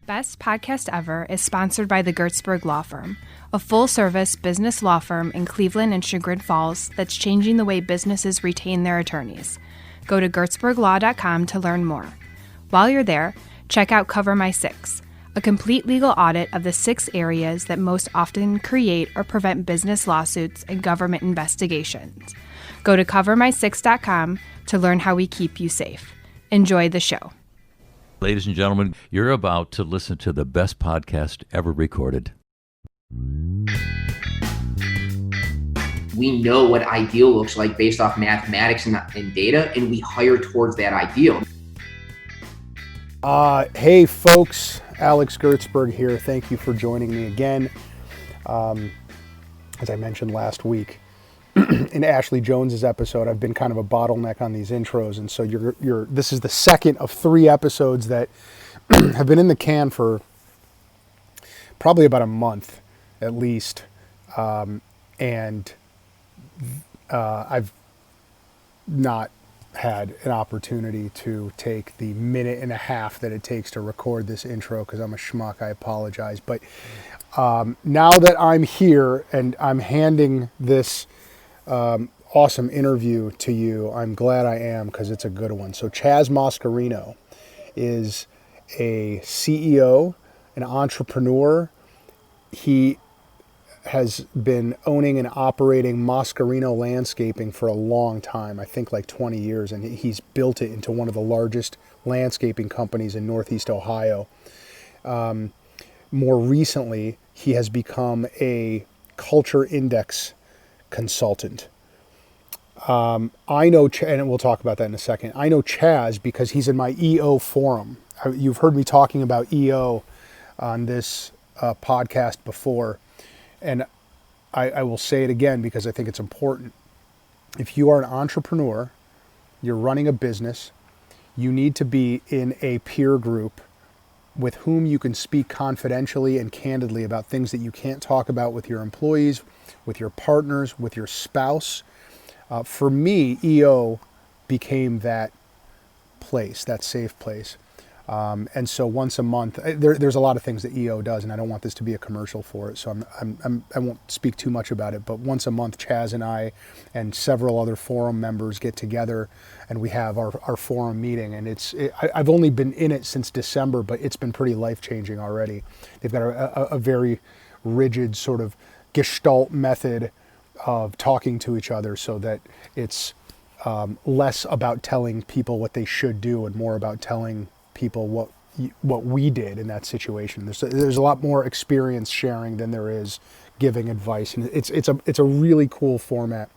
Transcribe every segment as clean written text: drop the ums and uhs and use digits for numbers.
Best.Podcast.Ever is sponsored by the Gertzberg Law Firm, a full-service business law firm in Cleveland and Chagrin Falls that's changing the way businesses retain their attorneys. Go to gertzberglaw.com to learn more. While you're there, check out Cover My Six, a complete legal audit of the 6 areas that most often create or prevent business lawsuits and government investigations. Go to covermysix.com to learn how we keep you safe. Enjoy the show. Ladies and gentlemen, you're about to listen to the best podcast ever recorded. We know what ideal looks like based off mathematics and data, and we hire towards that ideal. Hey folks, Alex Gertzberg here. Thank you for joining me again. As I mentioned last week, in Ashley Jones's episode, I've been kind of a bottleneck on these intros, and so this is the second of 3 episodes that have been in the can for probably about a month at least, and I've not had an opportunity to take the minute and a half that it takes to record this intro because I'm a schmuck. I apologize, but now that I'm here and I'm handing this awesome interview to you, I'm glad I am, because it's a good one. So Chaz Moscarino is a CEO, an entrepreneur. He has been owning and operating Mascarino landscaping for a long time, I think like 20 years, and he's built it into one of the largest landscaping companies in Northeast Ohio. More recently, he has become a culture index consultant. I know, and we'll talk about that in a second. I know Chaz because he's in my EO forum. You've heard me talking about EO on this podcast before, and I will say it again because I think it's important. If you are an entrepreneur, you're running a business, you need to be in a peer group with whom you can speak confidentially and candidly about things that you can't talk about with your employees, with your partners, with your spouse. For me, EO became that place, that safe place. And so once a month, there's a lot of things that EO does, and I don't want this to be a commercial for it, so I won't speak too much about it. But once a month, Chaz and I and several other forum members get together, and we have our forum meeting. And I've only been in it since December, but it's been pretty life-changing already. They've got a very rigid sort of Gestalt method of talking to each other, so that it's less about telling people what they should do and more about telling people what we did in that situation. There's a lot more experience sharing than there is giving advice, and it's a really cool format.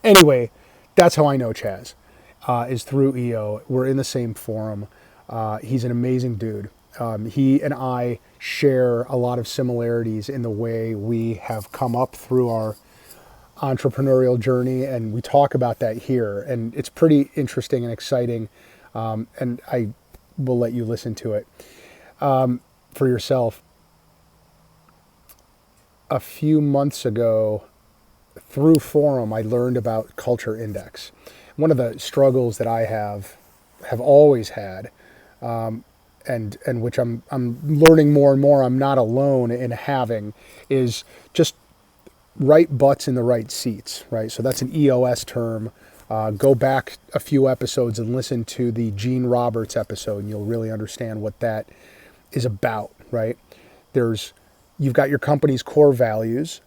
Anyway, that's how I know Chaz, is through EO. We're in the same forum. He's an amazing dude. He and I share a lot of similarities in the way we have come up through our entrepreneurial journey, and we talk about that here, and it's pretty interesting and exciting. And I will let you listen to it for yourself. A few months ago, through forum, I learned about Culture Index. One of the struggles that I have always had, and which I'm learning more and more, I'm not alone in having, is just right butts in the right seats, right? So that's an EOS term. Go back a few episodes and listen to the Gene Roberts episode, and you'll really understand what that is about, right? You've got your company's core values,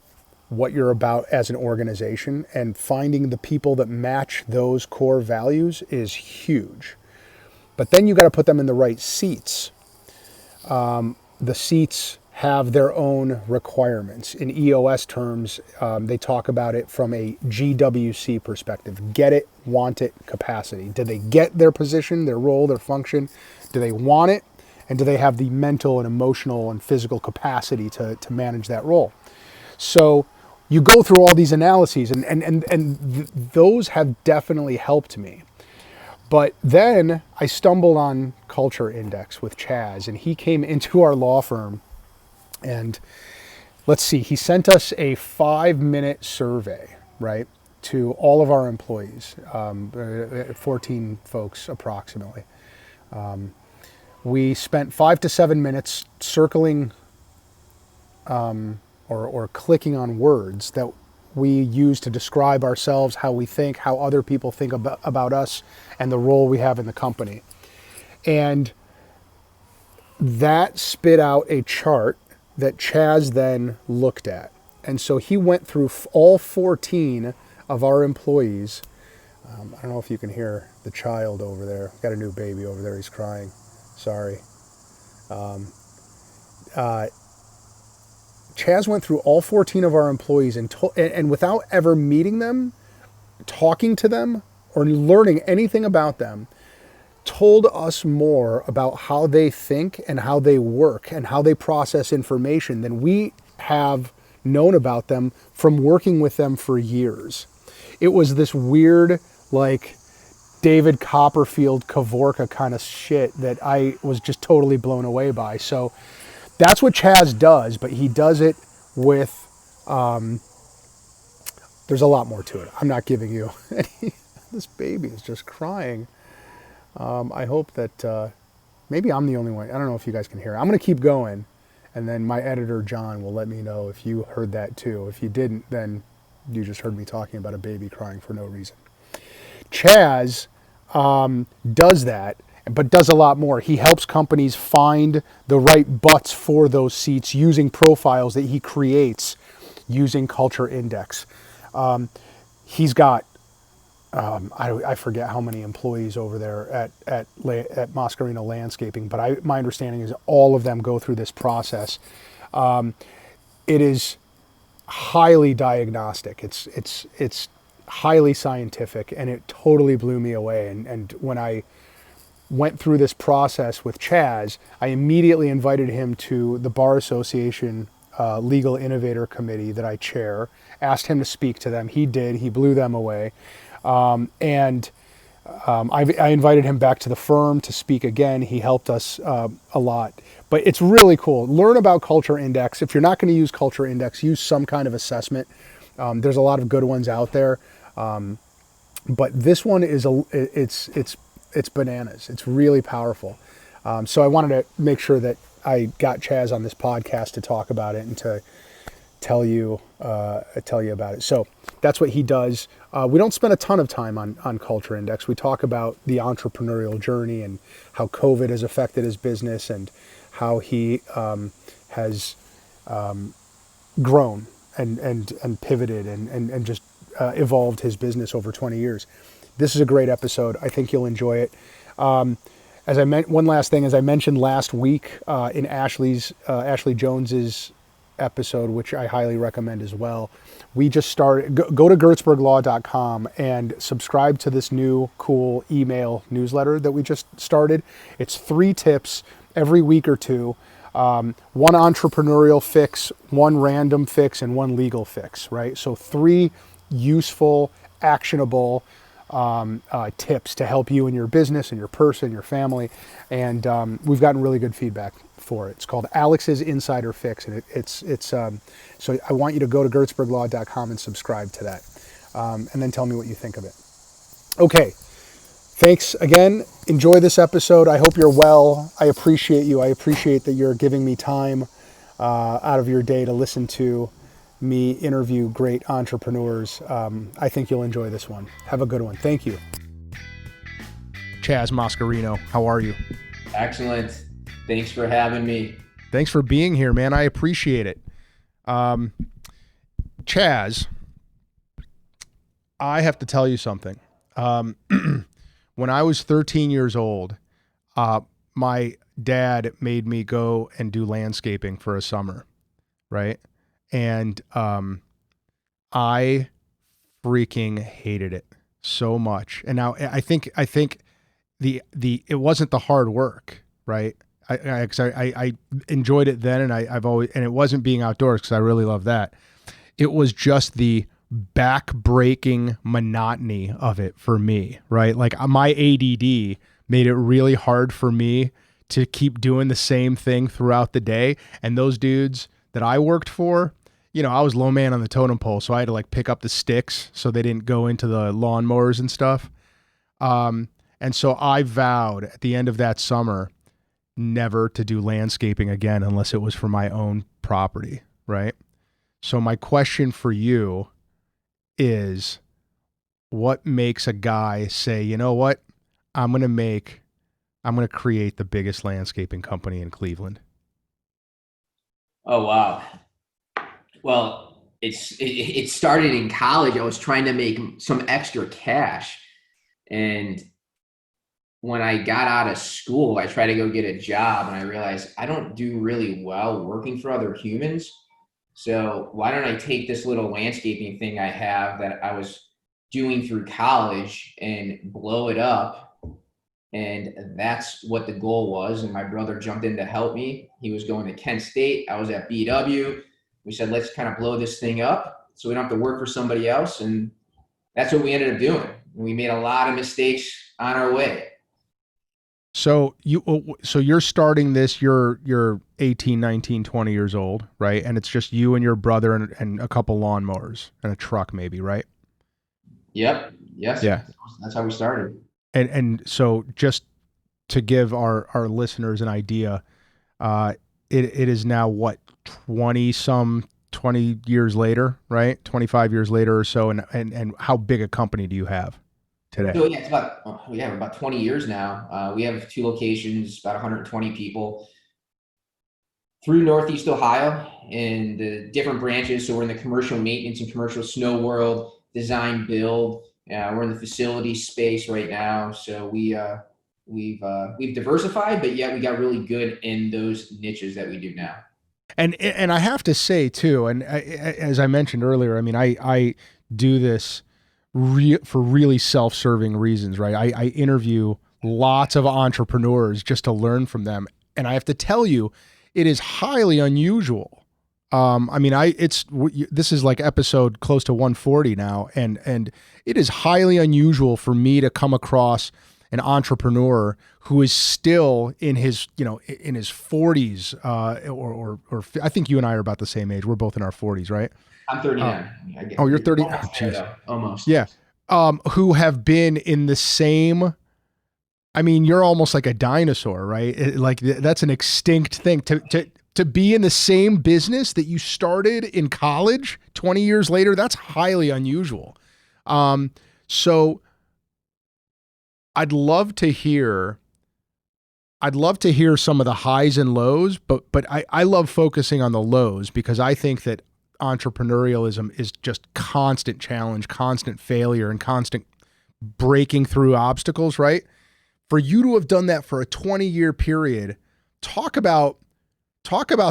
what you're about as an organization, and finding the people that match those core values is huge. But then you got to put them in the right seats. The seats have their own requirements. In EOS terms, they talk about it from a GWC perspective. Get it, want it, capacity. Do they get their position, their role, their function? Do they want it? And do they have the mental and emotional and physical capacity to manage that role? So you go through all these analyses, and those have definitely helped me. But then I stumbled on Culture Index with Chaz, and he came into our law firm. And let's see, he sent us a 5-minute survey, right, to all of our employees, 14 folks approximately. We spent 5 to 7 minutes circling or clicking on words that we use to describe ourselves, how we think, how other people think about us, and the role we have in the company. And that spit out a chart that Chaz then looked at. And so he went through all 14 of our employees. I don't know if you can hear the child over there. Got a new baby over there. He's crying. Sorry. Chaz went through all 14 of our employees and without ever meeting them, talking to them, or learning anything about them, told us more about how they think and how they work and how they process information than we have known about them from working with them for years. It was this weird, like, David Copperfield, Kavorka kind of shit that I was just totally blown away by. So that's what Chaz does, but he does it with, there's a lot more to it. I'm not giving you any. This baby is just crying. I hope that maybe I'm the only one. I don't know if you guys can hear it. I'm going to keep going, and then my editor, John, will let me know if you heard that too. If you didn't, then you just heard me talking about a baby crying for no reason. Chaz does that, but does a lot more. He helps companies find the right butts for those seats using profiles that he creates using Culture Index. He's got, I forget how many employees over there at Moscarino Landscaping, but my understanding is all of them go through this process. It is highly diagnostic. It's highly scientific, and it totally blew me away. And when I went through this process with Chaz, I immediately invited him to the Bar Association Legal Innovator Committee that I chair, asked him to speak to them. He did. He blew them away. I invited him back to the firm to speak again. He helped us a lot. But it's really cool. Learn about Culture Index. If you're not going to use Culture Index, use some kind of assessment. There's a lot of good ones out there. But this one is it's bananas. It's really powerful. So I wanted to make sure that I got Chaz on this podcast to talk about it and to tell you about it. So that's what he does. We don't spend a ton of time on Culture Index. We talk about the entrepreneurial journey and how COVID has affected his business and how he has grown and pivoted and just evolved his business over 20 years. This is a great episode. I think you'll enjoy it. One last thing, as I mentioned last week in Ashley Jones's episode, which I highly recommend as well, we just started, go to gertzberglaw.com and subscribe to this new cool email newsletter that we just started. It's 3 tips every week or 2. 1 entrepreneurial fix, 1 random fix, and 1 legal fix, right? So 3 useful, actionable tips to help you in your business and your person, your family. And we've gotten really good feedback for it. It's called Alex's Insider Fix. And so I want you to go to gertzberglaw.com and subscribe to that. And then tell me what you think of it. Okay. Thanks again. Enjoy this episode. I hope you're well. I appreciate you. I appreciate that you're giving me time out of your day to listen to me interview great entrepreneurs. I think you'll enjoy this one. Have a good one. Thank you. Chaz Mascarino, how are you? Excellent. Thanks for having me. Thanks for being here, man. I appreciate it. Chaz, I have to tell you something. When I was 13 years old, my dad made me go and do landscaping for a summer, right? And I freaking hated it so much. And now I think it wasn't the hard work, right? I enjoyed it then, and and it wasn't being outdoors because I really love that. It was just the back-breaking monotony of it for me, right? Like my ADD made it really hard for me to keep doing the same thing throughout the day. And those dudes that I worked for, you know, I was low man on the totem pole, so I had to like pick up the sticks so they didn't go into the lawnmowers and stuff. And so I vowed at the end of that summer never to do landscaping again unless it was for my own property, right? So my question for you is, what makes a guy say, you know what, I'm going to create the biggest landscaping company in Cleveland? Oh, wow. Well, it started in college. I was trying to make some extra cash. And when I got out of school, I tried to go get a job, and I realized I don't do really well working for other humans. So why don't I take this little landscaping thing I have that I was doing through college and blow it up? And that's what the goal was. And my brother jumped in to help me. He was going to Kent State. I was at BW. We said, let's kind of blow this thing up so we don't have to work for somebody else. And that's what we ended up doing. We made a lot of mistakes on our way. So you're starting this, you're 18, 19, 20 years old, right? And it's just you and your brother and a couple lawnmowers and a truck maybe, right? Yep. Yes. Yeah. That's how we started. And so just to give our listeners an idea, it is now what, 20 years later, right? 25 years later or so. And how big a company do you have today? So yeah, we have about 20 years now. We have 2 locations, about 120 people through Northeast Ohio in the different branches. So we're in the commercial maintenance and commercial snow world, design, build. We're in the facility space right now. So we've diversified, but yet we got really good in those niches that we do now. And I have to say too, and as I mentioned earlier, I mean, I do this for really self-serving reasons, right? I interview lots of entrepreneurs just to learn from them. And I have to tell you, it is highly unusual. I mean, this is like episode close to 140 now. And it is highly unusual for me to come across an entrepreneur who is still in his 40s, or I think you and I are about the same age. We're both in our 40s, right? I'm 39. You're 30. Almost. Yeah. Who have been in the same, I mean, you're almost like a dinosaur, right? That's an extinct thing to be in the same business that you started in college 20 years later. That's highly unusual. So I'd love to hear some of the highs and lows, but I love focusing on the lows because I think that entrepreneurialism is just constant challenge, constant failure, and constant breaking through obstacles, right? For you to have done that for a 20-year period, talk about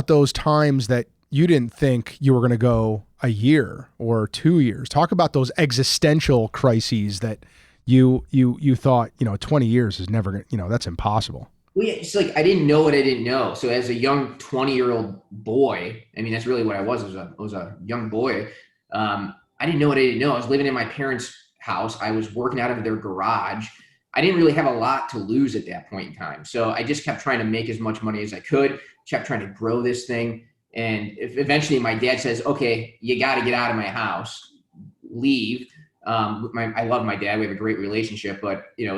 those times that you didn't think you were going to go a year or 2 years. Talk about those existential crises that you thought, 20 years is never going to, that's impossible. Well, yeah, it's like I didn't know what I didn't know. So as a young 20-year-old boy, I mean, that's really what I was. I was a young boy. I didn't know what I didn't know. I was living in my parents' house. I was working out of their garage. I didn't really have a lot to lose at that point in time. So I just kept trying to make as much money as I could, kept trying to grow this thing. And eventually my dad says, okay, you got to get out of my house, leave. I love my dad. We have a great relationship, but it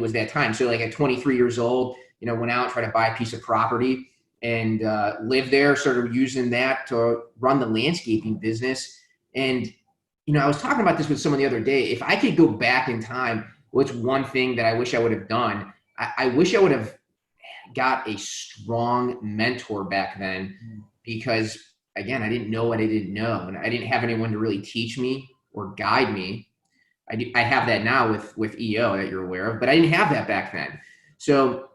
was that time. So like at 23 years old, went out, tried to buy a piece of property and lived there, started using that to run the landscaping business. And, I was talking about this with someone the other day. If I could go back in time, what's one thing that I wish I would have done? I wish I would have got a strong mentor back then because, again, I didn't know what I didn't know. And I didn't have anyone to really teach me or guide me. I have that now with EO that you're aware of, but I didn't have that back then. So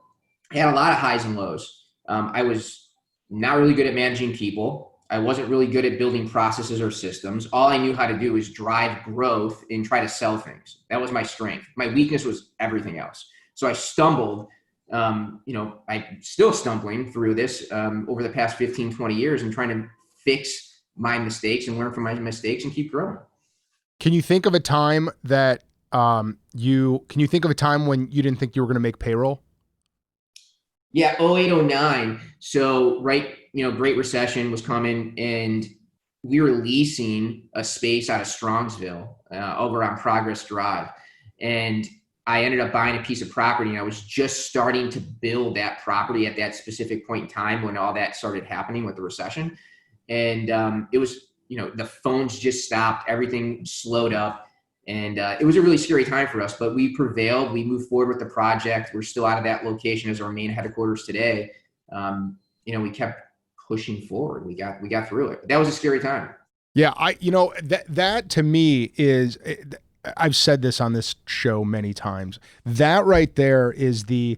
I had a lot of highs and lows. I was not really good at managing people. I wasn't really good at building processes or systems. All I knew how to do was drive growth and try to sell things. That was my strength. My weakness was everything else. So I stumbled, I'm still stumbling through this over the past 15, 20 years and trying to fix my mistakes and learn from my mistakes and keep growing. Can you think of a time that when you didn't think you were going to make payroll? Yeah, 08, 09. So Great Recession was coming and we were leasing a space out of Strongsville over on Progress Drive. And I ended up buying a piece of property, and I was just starting to build that property at that specific point in time when all that started happening with the recession. And it was, the phones just stopped, everything slowed up. And it was a really scary time for us, but we prevailed. We moved forward with the project. We're still out of that location as our main headquarters today. We kept pushing forward. We got through it. But that was a scary time. Yeah, that to me is, I've said this on this show many times. That right there is the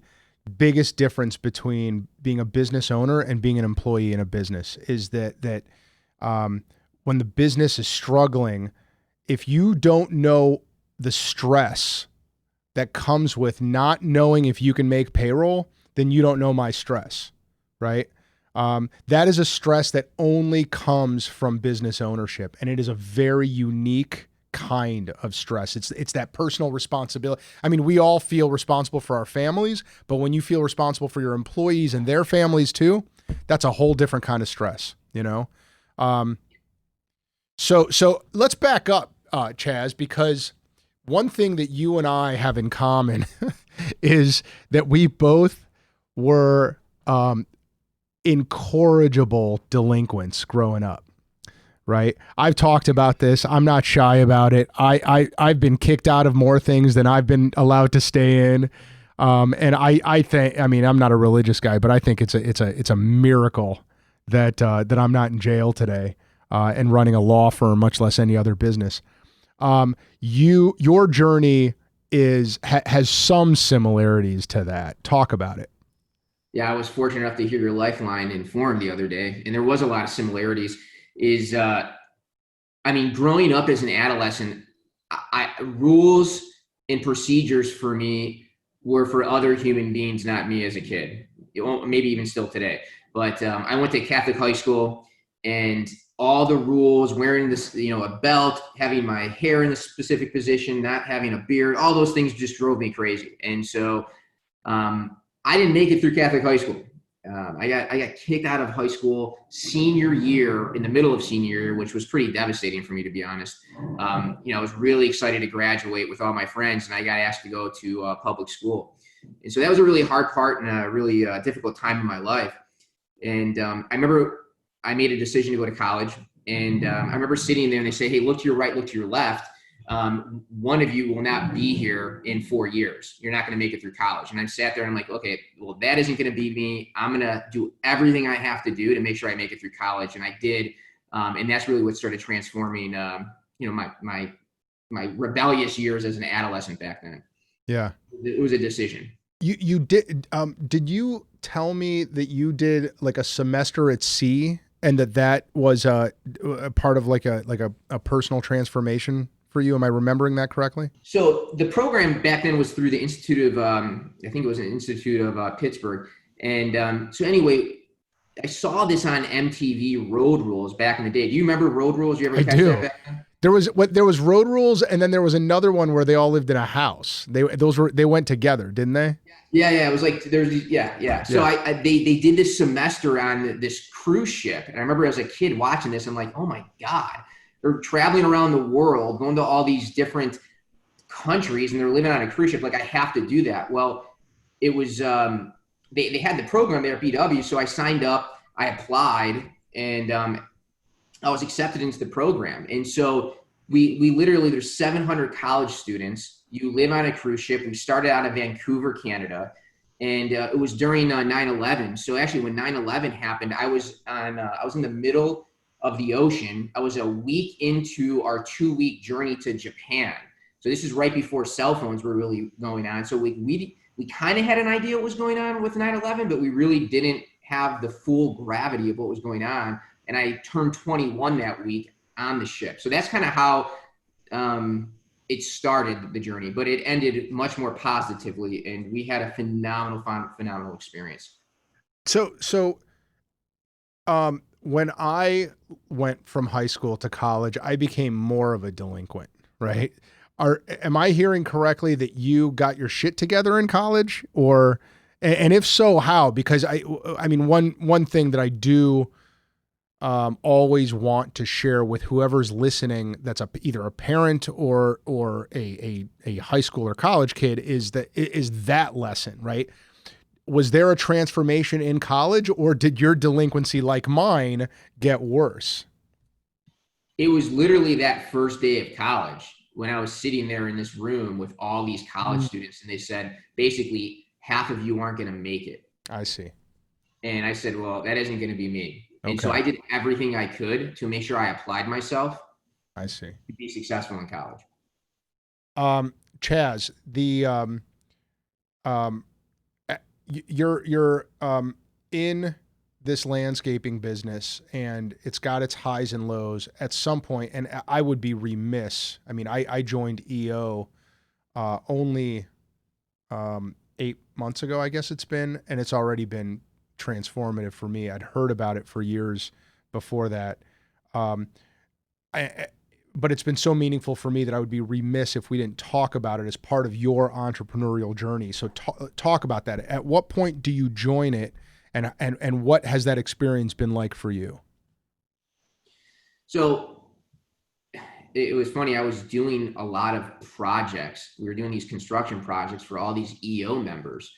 biggest difference between being a business owner and being an employee in a business, is that when the business is struggling, if you don't know the stress that comes with not knowing if you can make payroll, then you don't know my stress, right? That is a stress that only comes from business ownership, and it is a very unique kind of stress. It's that personal responsibility. I mean, we all feel responsible for our families, but when you feel responsible for your employees and their families too, that's a whole different kind of stress, So let's back up, Chaz, because one thing that you and I have in common is that we both were incorrigible delinquents growing up. Right. I've talked about this. I'm not shy about it. I've been kicked out of more things than I've been allowed to stay in. And I think, I'm not a religious guy, but I think it's a miracle that I'm not in jail today, and running a law firm, much less any other business. Your journey has some similarities to that. Talk about it. Yeah, I was fortunate enough to hear your Lifeline inform the other day, and there was a lot of similarities. Growing up as an adolescent, rules and procedures for me were for other human beings, not me as a kid. Maybe even still today. But I went to Catholic high school, and all the rules, wearing this, a belt, having my hair in a specific position, not having a beard, all those things just drove me crazy. And so I didn't make it through Catholic high school. I got kicked out of high school senior year, in the middle of senior year, which was pretty devastating for me, to be honest. I was really excited to graduate with all my friends, and I got asked to go to public school. And so that was a really hard part and a really difficult time in my life. And I remember I made a decision to go to college, and I remember sitting there and they say, hey, look to your right, look to your left. One of you will not be here in 4 years. You're not going to make it through college. And I sat there and I'm like, okay, well, that isn't going to be me. I'm going to do everything I have to do to make sure I make it through college. And I did. And that's really what started transforming, my rebellious years as an adolescent back then. Yeah. It was a decision. You did you tell me that you did like a semester at sea, and that was a part of like a personal transformation for you? Am I remembering that correctly? So the program back then was through the Institute of, I think it was an Institute of Pittsburgh. And so anyway, I saw this on MTV, Road Rules, back in the day. Do you remember Road Rules? You ever catch that back then? There was Road Rules, and then there was another one where they all lived in a house. They went together, didn't they? Yeah. It was like yeah. So they did this semester on this cruise ship, and I remember as a kid watching this, I'm like, oh my God. They're traveling around the world, going to all these different countries, and they're living on a cruise ship. Like, I have to do that. Well, it was, they had the program there at BW. So I signed up, I applied, and I was accepted into the program. And so we literally, there's 700 college students. You live on a cruise ship. We started out of Vancouver, Canada. And it was during 9/11. So actually when 9/11 happened, I was in the middle of the ocean. I was a week into our 2-week journey to Japan. So this is right before cell phones were really going on. So we kind of had an idea what was going on with 9/11, but we really didn't have the full gravity of what was going on. And I turned 21 that week on the ship. So that's kind of how it started, the journey, but it ended much more positively. And we had a phenomenal experience. So when I went from high school to college, I became more of a delinquent, right? Am I hearing correctly that you got your shit together in college, and if so, how? Because I mean, one thing that I do always want to share with whoever's listening that's either a parent or a high school or college kid is that lesson, right? Was there a transformation in college, or did your delinquency, like mine, get worse? It was literally that first day of college when I was sitting there in this room with all these college students, and they said, basically, half of you aren't going to make it. I see. And I said, well, that isn't going to be me. And so Okay. I did everything I could to make sure I applied myself I see. to be successful in college. Chaz, you're in this landscaping business, and it's got its highs and lows at some point. And I would be remiss. I mean, I joined EO only 8 months ago, I guess it's been, and it's already been transformative for me. I'd heard about it for years before that. But it's been so meaningful for me that I would be remiss if we didn't talk about it as part of your entrepreneurial journey. So talk about that. At what point do you join it, and what has that experience been like for you? So it was funny. I was doing a lot of projects. We were doing these construction projects for all these EO members.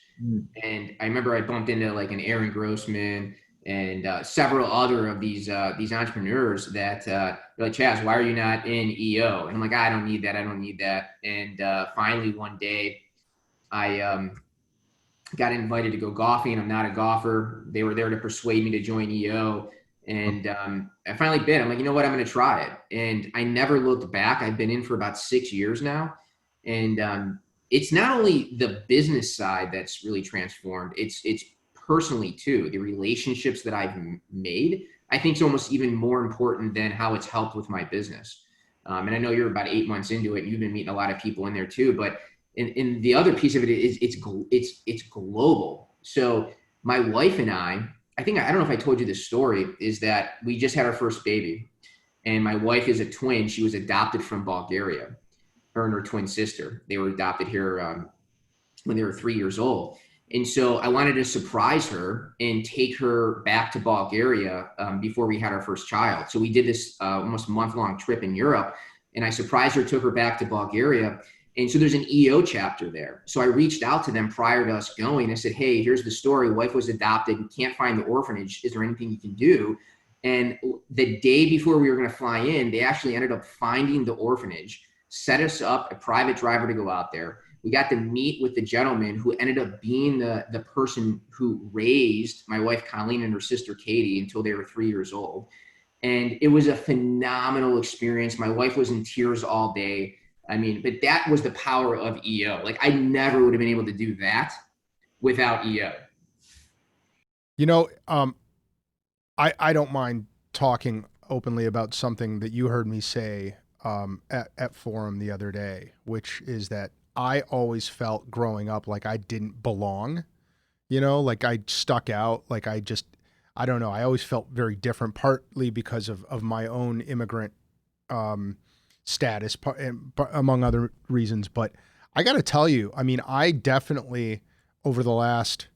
And I remember I bumped into like an Aaron Grossman and several other of these entrepreneurs that were like, Chaz, why are you not in EO? And I'm like, I don't need that. And finally one day I got invited to go golfing. I'm not a golfer. They were there to persuade me to join EO. And I finally bid. I'm like, you know what? I'm going to try it. And I never looked back. I've been in for about 6 years now. And it's not only the business side that's really transformed. It's personally too. The relationships that I've made, I think, is almost even more important than how it's helped with my business. And I know you're about 8 months into it. You've been meeting a lot of people in there too. But in the other piece of it is it's global. So my wife and I don't know if I told you this story, is that we just had our first baby, and my wife is a twin. She was adopted from Bulgaria. Her and her twin sister. They were adopted here when they were 3 years old. And so I wanted to surprise her and take her back to Bulgaria before we had our first child. So we did this almost month-long trip in Europe, and I surprised her, took her back to Bulgaria. And so there's an EO chapter there. So I reached out to them prior to us going. I said, hey, here's the story. Wife was adopted. We can't find the orphanage. Is there anything you can do? And the day before we were going to fly in, they actually ended up finding the orphanage, set us up a private driver to go out there. We got to meet with the gentleman who ended up being the person who raised my wife Colleen and her sister Katie until they were 3 years old. And it was a phenomenal experience. My wife was in tears all day. I mean, but that was the power of EO. Like, I never would have been able to do that without EO. You know, I don't mind talking openly about something that you heard me say at Forum the other day, which is that I always felt growing up like I didn't belong, you know, like I stuck out, like I don't know. I always felt very different, partly because of my own immigrant status, among other reasons. But I got to tell you, I mean, I definitely, over the last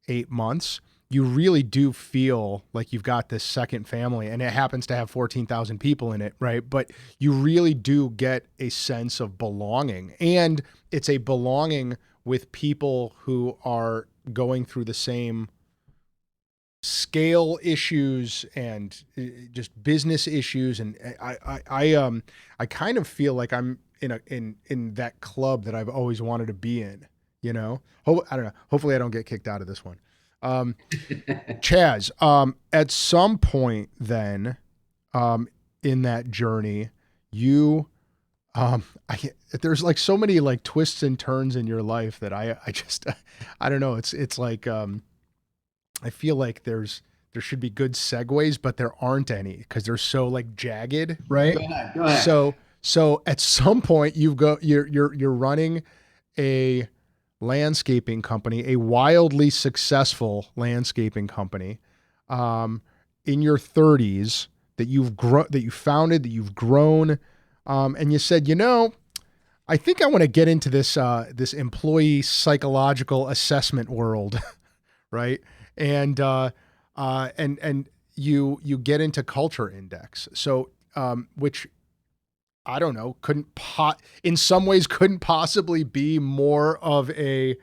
8 months, you really do feel like you've got this second family, and it happens to have 14,000 people in it, right? But you really do get a sense of belonging, and it's a belonging with people who are going through the same scale issues and just business issues. And I kind of feel like I'm in that club that I've always wanted to be in, you know? I don't know. Hopefully I don't get kicked out of this one. Chaz, at some point then, in that journey, you, there's like so many like twists and turns in your life that I just, I don't know. It's like, I feel like there should be good segues, but there aren't any because they're so like jagged, right? Go ahead. So at some point you're running a landscaping company, a wildly successful landscaping company, in your 30s that you founded, that you've grown, and you said, you know, I think I want to get into this employee psychological assessment world, right? And you get into Culture Index. So, which I don't know, in some ways couldn't possibly be more of a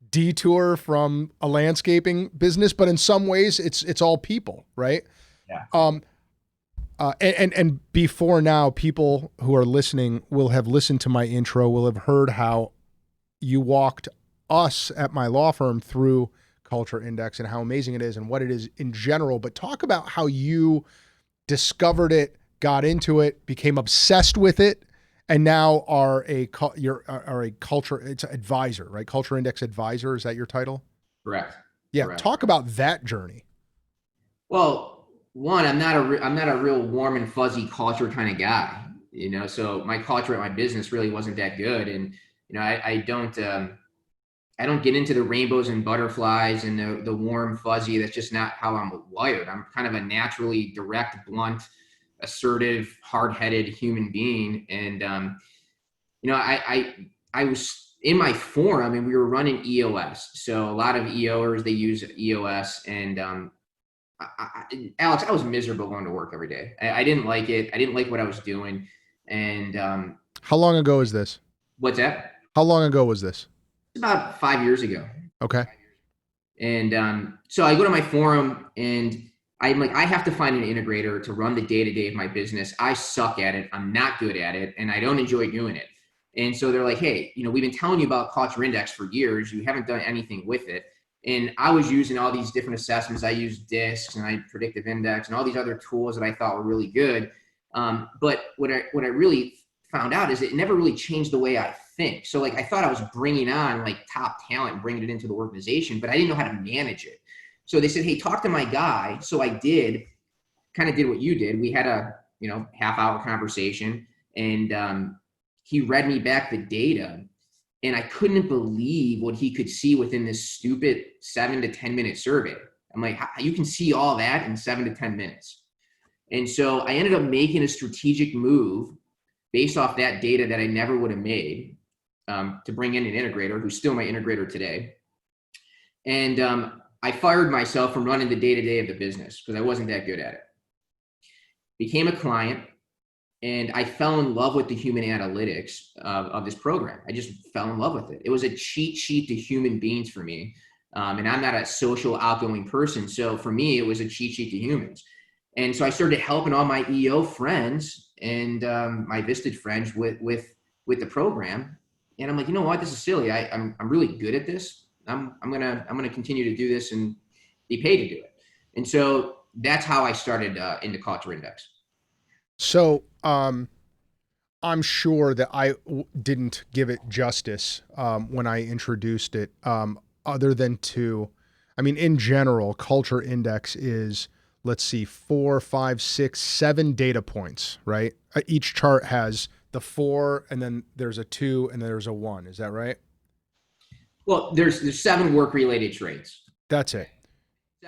detour from a landscaping business, but in some ways it's all people, right? Yeah. And before now, people who are listening will have listened to my intro, will have heard how you walked us at my law firm through Culture Index and how amazing it is and what it is in general. But talk about how you discovered it, got into it, became obsessed with it, and now are a culture advisor, right? Culture Index advisor, is that your title? Correct. Yeah. Correct. Talk about that journey. Well, one, I'm not a real warm and fuzzy culture kind of guy, so my culture at my business really wasn't that good. And, I don't get into the rainbows and butterflies and the warm fuzzy. That's just not how I'm wired. I'm kind of a naturally direct, blunt, assertive, hard-headed human being. And, I was in my forum and we were running EOS. So a lot of EOers, they use EOS. And, Alex, I was miserable going to work every day. I didn't like it. I didn't like what I was doing. And, how long ago is this? What's that? How long ago was this? About 5 years ago. Okay. And so I go to my forum and I'm like, I have to find an integrator to run the day-to-day of my business. I suck at it. I'm not good at it. And I don't enjoy doing it. And so they're like, hey, we've been telling you about Culture Index for years. You haven't done anything with it. And I was using all these different assessments. I used DISC and I predictive index and all these other tools that I thought were really good. But what I really found out is it never really changed the way I think. So like I thought I was bringing on like top talent and bringing it into the organization, but I didn't know how to manage it. So they said, hey, talk to my guy. So I kind of did what you did. We had a half-hour conversation and he read me back the data. And I couldn't believe what he could see within this stupid 7 to 10 minute survey. I'm like, you can see all that in 7 to 10 minutes. And so I ended up making a strategic move based off that data that I never would have made to bring in an integrator who's still my integrator today. And I fired myself from running the day-to-day of the business because I wasn't that good at it. Became a client. And I fell in love with the human analytics of this program. I just fell in love with it. It was a cheat sheet to human beings for me. And I'm not a social outgoing person. So for me, it was a cheat sheet to humans. And so I started helping all my EO friends and my Vistage friends with the program. And I'm like, you know what? This is silly. I'm really good at this. I'm gonna continue to do this and be paid to do it. And so that's how I started into Culture Index. So I'm sure that I didn't give it justice when I introduced it, other than in general, Culture Index is, let's see, 4, 5, 6, 7 data points, right? Each chart has the 4, and then there's a 2, and then there's a 1. Is that right? Well, there's 7 work-related traits. That's it.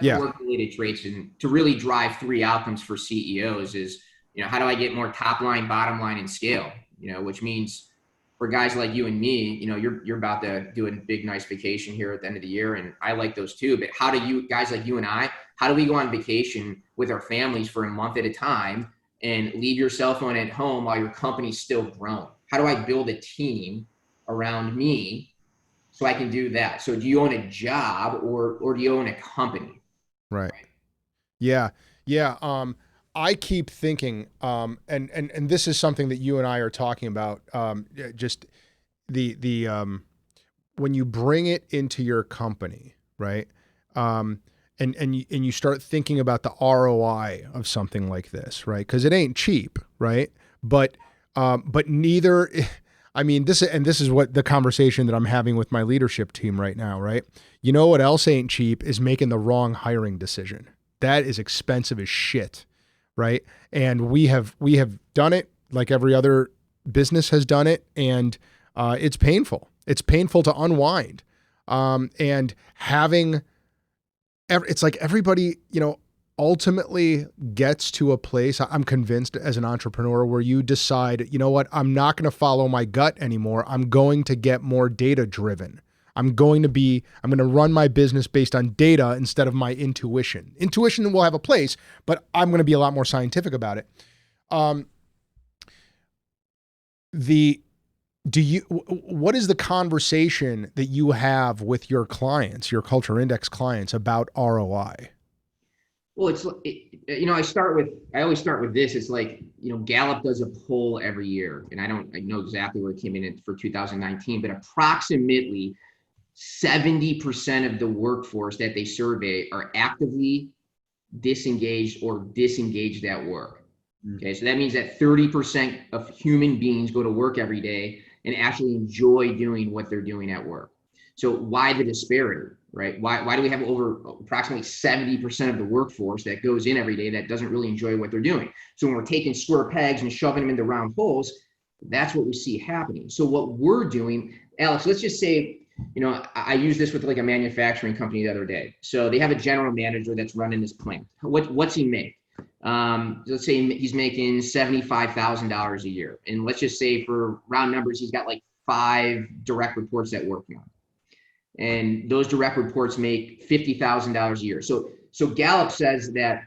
7 work-related traits, and to really drive 3 outcomes for CEOs is, how do I get more top line, bottom line, and scale? Which means for guys like you and me, you're about to do a big, nice vacation here at the end of the year. And I like those too. But how do you guys like you and I, how do we go on vacation with our families for a month at a time and leave your cell phone at home while your company's still growing? How do I build a team around me so I can do that? So do you own a job or do you own a company? Right. Yeah. Yeah. I keep thinking, and this is something that you and I are talking about, just the when you bring it into your company, right? And you start thinking about the ROI of something like this, right? Because it ain't cheap, right? But neither, this is what the conversation that I'm having with my leadership team right now, right? You know what else ain't cheap is making the wrong hiring decision. That is expensive as shit. Right. And we have done it like every other business has done it. And it's painful. It's painful to unwind. And it's like everybody, ultimately gets to a place, I'm convinced, as an entrepreneur, where you decide, you know what, I'm not going to follow my gut anymore. I'm going to get more data driven. I'm going to run my business based on data instead of my intuition. Intuition will have a place, but I'm going to be a lot more scientific about it. What is the conversation that you have with your clients, your Culture Index clients, about ROI? Well, I always start with this. It's like, Gallup does a poll every year, and I know exactly where it came in for 2019, but approximately 70% of the workforce that they survey are actively disengaged or disengaged at work. Okay, so that means that 30% of human beings go to work every day and actually enjoy doing what they're doing at work. So why the disparity, right? Why do we have over approximately 70% of the workforce that goes in every day that doesn't really enjoy what they're doing? So when we're taking square pegs and shoving them into round holes, that's what we see happening. So what we're doing, Alex, let's just say, I used this with like a manufacturing company the other day. So they have a general manager that's running this plant. What's he make? Let's say he's making $75,000 a year. And let's just say for round numbers, he's got like 5 direct reports that work for him. And those direct reports make $50,000 a year. So Gallup says that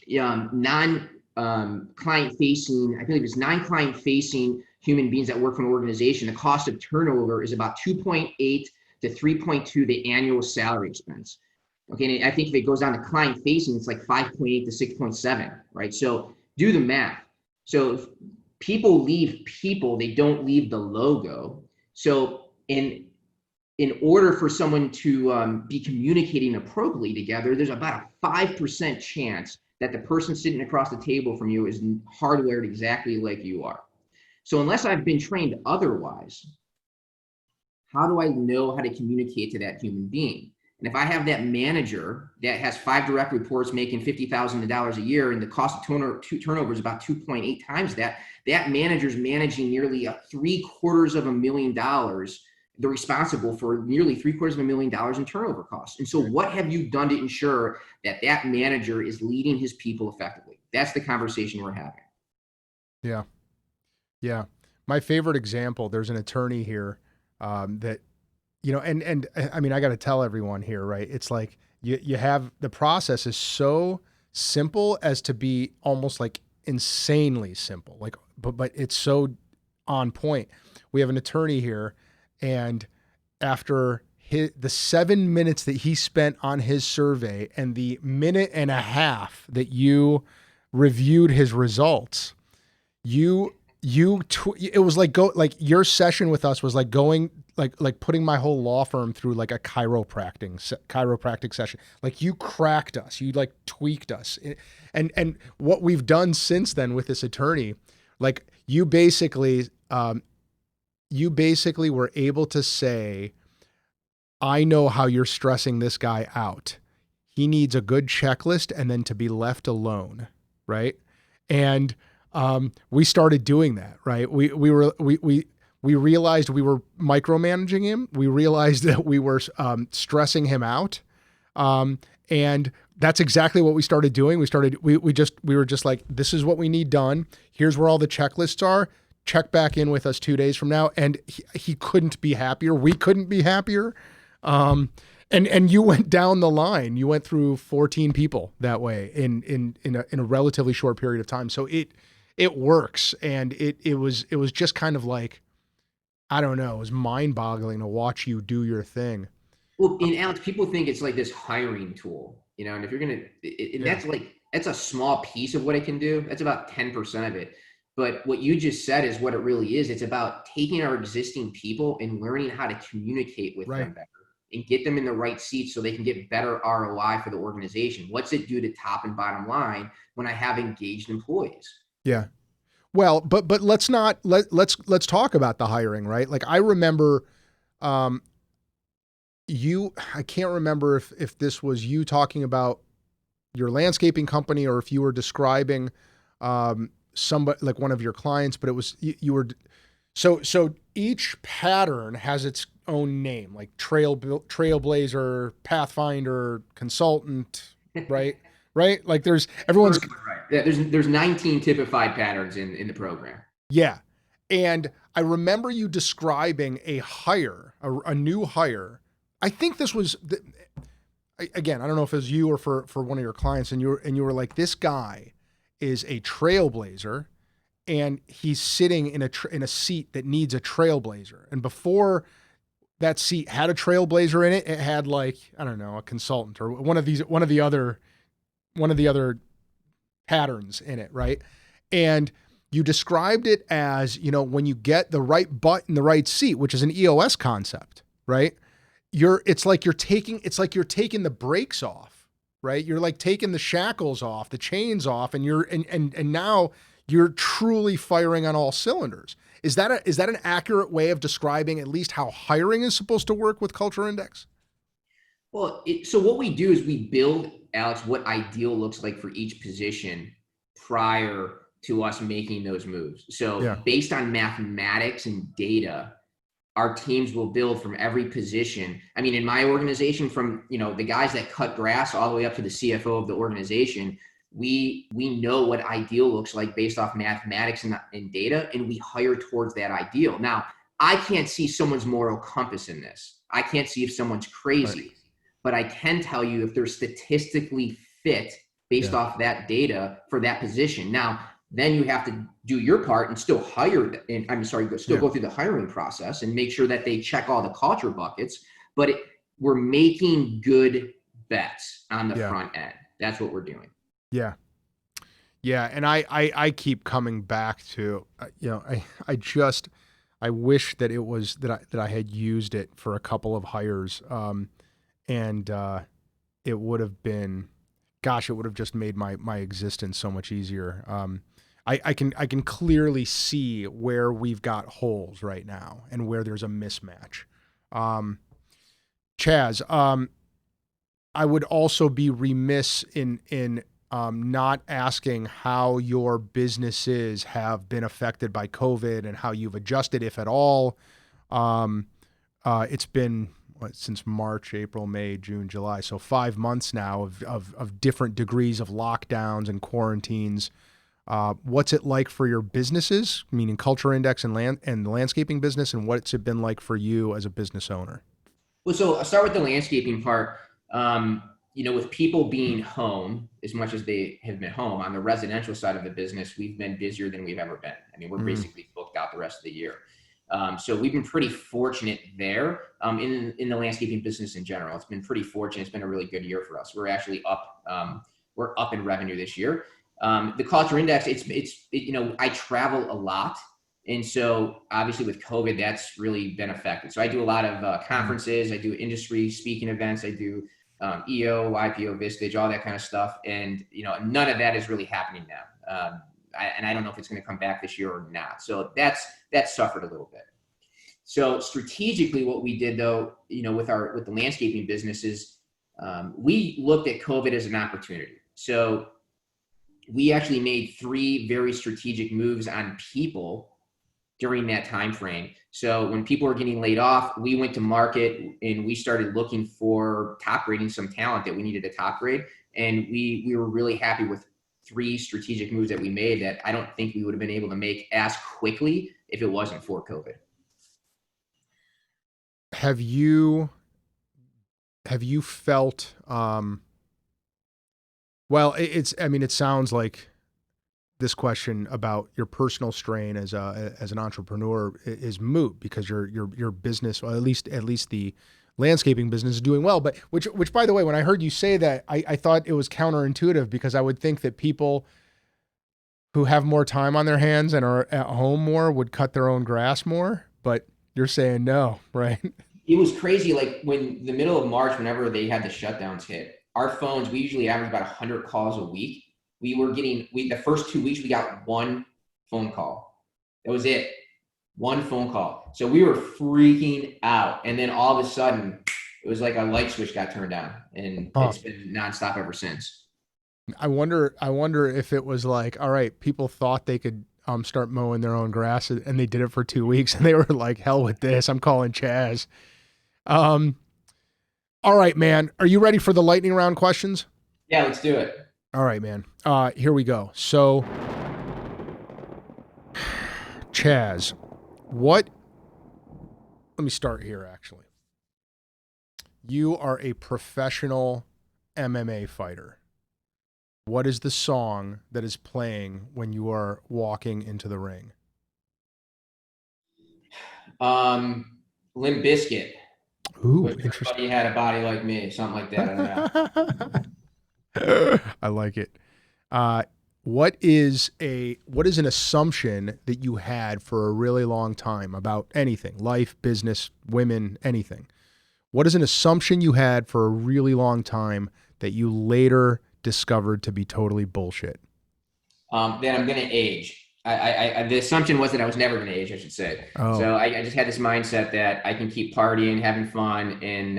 non-client facing, I believe it's non-client facing human beings that work for an organization, the cost of turnover is about 2.8 to 3.2 the annual salary expense. Okay, and I think if it goes down to client facing, it's like 5.8 to 6.7, right? So do the math. So if people leave people, they don't leave the logo. So in order for someone to be communicating appropriately together, there's about a 5% chance that the person sitting across the table from you is hardwired exactly like you are. So unless I've been trained otherwise, how do I know how to communicate to that human being? And if I have that manager that has 5 direct reports making $50,000 a year and the cost of turnover is about 2.8 times that, that manager's managing nearly $750,000. They're responsible for nearly $750,000 in turnover costs. And so what have you done to ensure that that manager is leading his people effectively? That's the conversation we're having. Yeah. Yeah. My favorite example, there's an attorney here that, and I mean, I got to tell everyone here, right? It's like you have, the process is so simple as to be almost like insanely simple, like, but it's so on point. We have an attorney here, and after the 7 minutes that he spent on his survey and the minute and a half that you reviewed his results, it was like your session with us was like going like putting my whole law firm through like a chiropractic session. Like you cracked us, you like tweaked us, and what we've done since then with this attorney, like you basically were able to say, I know how you're stressing this guy out. He needs a good checklist and then to be left alone, right? And we started doing that, right? We realized we were micromanaging him. We realized that we were stressing him out, and that's exactly what we started doing. We were just like, this is what we need done. Here's where all the checklists are. Check back in with us 2 days from now. And he couldn't be happier. We couldn't be happier. And you went down the line. You went through 14 people that way in a relatively short period of time. So it works. And it was just kind of like, I don't know, it was mind-boggling to watch you do your thing. Well, and Alex, people think it's like this hiring tool, and if you're that's a small piece of what it can do. That's about 10% of it. But what you just said is what it really is. It's about taking our existing people and learning how to communicate with them better and get them in the right seats so they can get better ROI for the organization. What's it do to top and bottom line when I have engaged employees? Yeah. Well, but let's talk about the hiring, right? Like I remember, I can't remember if this was you talking about your landscaping company or if you were describing somebody like one of your clients, but it was you were. So each pattern has its own name, like Trailblazer, Pathfinder, Consultant, right? Right? Like everyone's right. Yeah, there's 19 typified patterns in the program. Yeah. And I remember you describing a hire, a new hire. I think this was, again, I don't know if it was you or for one of your clients, and you were like, this guy is a trailblazer, and he's sitting in a seat that needs a trailblazer. And before that seat had a trailblazer in it, it had like, I don't know, a consultant or one of the other patterns in it, right? And you described it as, when you get the right butt in the right seat, which is an EOS concept, right? It's like you're taking the brakes off, right? You're like taking the shackles off, the chains off, and and now you're truly firing on all cylinders. Is that an accurate way of describing at least how hiring is supposed to work with Culture Index? Well, so what we do is we build, Alex, what ideal looks like for each position prior to us making those moves. So based on mathematics and data, our teams will build from every position. I mean, in my organization, from the guys that cut grass all the way up to the CFO of the organization, we know what ideal looks like based off mathematics and data, and we hire towards that ideal. Now, I can't see someone's moral compass in this. I can't see if someone's crazy, right, but I can tell you if they're statistically fit based off that data for that position. Now, then you have to do your part and still hire, go through the hiring process and make sure that they check all the culture buckets. But we're making good bets on the front end. That's what we're doing. Yeah. Yeah. And I keep coming back to, I wish that it was that I had used it for a couple of hires. And it would have been, it would have just made my existence so much easier. I can clearly see where we've got holes right now and where there's a mismatch. Chaz, I would also be remiss in not asking how your businesses have been affected by COVID and how you've adjusted, if at all. It's been since March, April, May, June, July. So 5 months now of different degrees of lockdowns and quarantines. What's it like for your businesses, meaning Culture Index and the landscaping business, and what's it been like for you as a business owner? Well, so I'll start with the landscaping part. With people being home as much as they have been home, on the residential side of the business, we've been busier than we've ever been. I mean, we're basically booked out the rest of the year. So we've been pretty fortunate there in the landscaping business in general. It's been pretty fortunate. It's been a really good year for us. We're actually up. We're up in revenue this year. The Culture Index, I travel a lot. And so obviously with COVID, that's really been affected. So I do a lot of conferences. I do industry speaking events. I do EO, YPO, Vistage, all that kind of stuff. And, none of that is really happening now. And I don't know if it's going to come back this year or not. So that's suffered a little bit. So strategically what we did though, with the landscaping businesses, we looked at COVID as an opportunity. So we actually made 3 very strategic moves on people during that time frame. So when people were getting laid off, we went to market and we started looking for top grading some talent that we needed to top grade. And we were really happy with 3 strategic moves that we made that I don't think we would have been able to make as quickly if it wasn't for COVID. Have you felt, well, it sounds like this question about your personal strain as an entrepreneur is moot because your business, or at least the landscaping business, is doing well. But which by the way, when I heard you say that, I thought it was counterintuitive, because I would think that people who have more time on their hands and are at home more would cut their own grass more. But you're saying no, right? It was crazy. Like when the middle of March, whenever they had the shutdowns hit, our phones, we usually average about 100 calls a week. We were getting, the first 2 weeks, we got 1 phone call. That was it. 1 phone call. So we were freaking out. And then all of a sudden, it was like a light switch got turned on, and it's been nonstop ever since. I wonder if it was like, all right, people thought they could start mowing their own grass, and they did it for 2 weeks, and they were like, hell with this. I'm calling Chaz. All right, man. Are you ready for the lightning round questions? Yeah, let's do it. All right, man. Here we go. So, Chaz, Let me start here, actually. You are a professional MMA fighter. What is the song that is playing when you are walking into the ring? Limp Bizkit. Ooh, Wish interesting. everybody had a body like me, something like that. I don't know. I like it. What is an assumption that you had for a really long time about anything, life, business, women, anything? What is an assumption you had for a really long time that you later discovered to be totally bullshit? That I'm going to age. The assumption was that I was never going to age, I should say. Oh. So I just had this mindset that I can keep partying, having fun, and